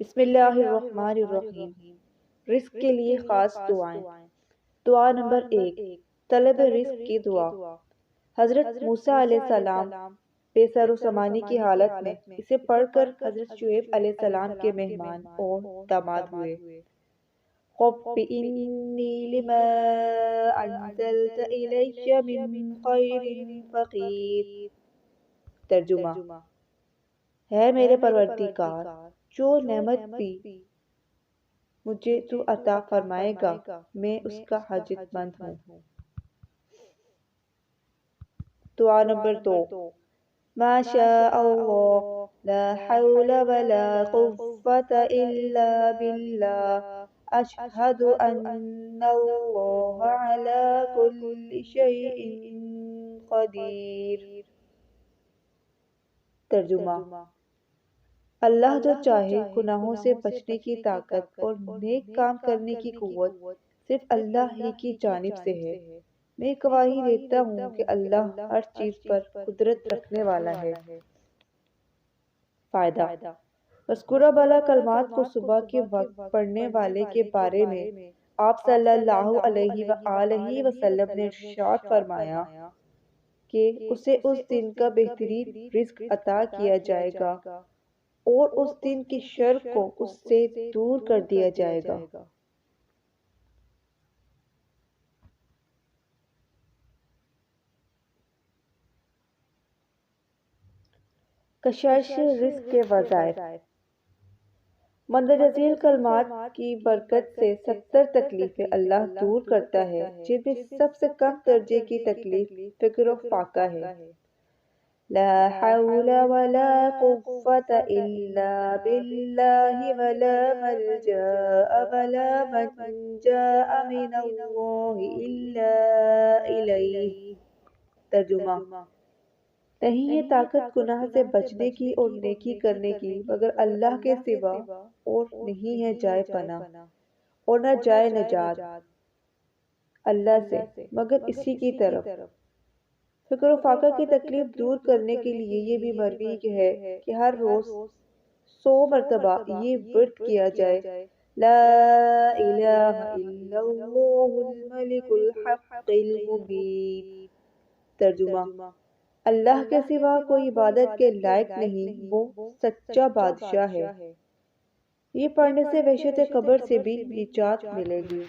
بسم اللہ الرحمن الرحیم۔ رزق کے لیے خاص دعائیں۔ دعا نمبر 1، طلب رزق کی دعا۔ حضرت موسیٰ علیہ السلام بے سر و سامانی کی حالت میں اسے پڑھ کر حضرت شعیب علیہ السلام کے مہمان اور داماد ہوئے۔ رب انی لما انزلت الی من خیر فقیر۔ ترجمہ: ہے میرے پروردگار، جو نعمت بھی مجھے تو عطا فرمائے گا میں اس کا حاجت مند ہوں۔ دعا نمبر 2، ما شاء اللہ لا حول ولا قوة الا باللہ اشہد ان اللہ علی کل شیء قدیر۔ ترجمہ: اللہ جو چاہے گناہوں سے بچنے کی طاقت اور نیک کام کرنے کی قوت صرف اللہ ہی کی جانب سے ہے۔ میں گواہی دیتا ہوں کہ اللہ ہر چیز پر قدرت رکھنے والا ہے۔ فائدہ: مذکورہ بالا کلمات کو صبح کے وقت پڑھنے والے کے بارے میں آپ صلی اللہ علیہ وآلہ وسلم نے ارشاد فرمایا کہ اسے اس دن کا بہترین رزق عطا کیا جائے گا اور اس دن کی شر کو اس سے دور کر دیا جائے گا۔ کشائش رزق کے وظائف۔ مندرجہ ذیل کلمات کی برکت سے 70 تکلیفیں اللہ دور کرتا ہے، جن میں سب سے کم درجے کی تکلیف فقر و فاقہ ہے۔ لا حول ولا قوة الا باللہ ولا ملجا ولا منجا من اللہ الا الیہ۔ ترجمہ: نہیں ہے طاقت گناہ سے بچنے کی اور نیکی کرنے کی مگر اللہ کے سوا، اور نہیں ہے جائے پناہ اور نہ جائے نجات اللہ سے مگر اسی کی طرف۔ فقر و فاقہ کی تکلیف دور کرنے کے لیے یہ بھی مروی ہے کہ ہر روز 100 مرتبہ یہ ورد کیا جائے، لا الہ الا اللہ الملک الحق المبین۔ ترجمہ: اللہ کے سوا کوئی عبادت کے لائق نہیں، وہ سچا بادشاہ ہے۔ یہ پڑھنے سے وحشت قبر سے بھی نجات ملے گی۔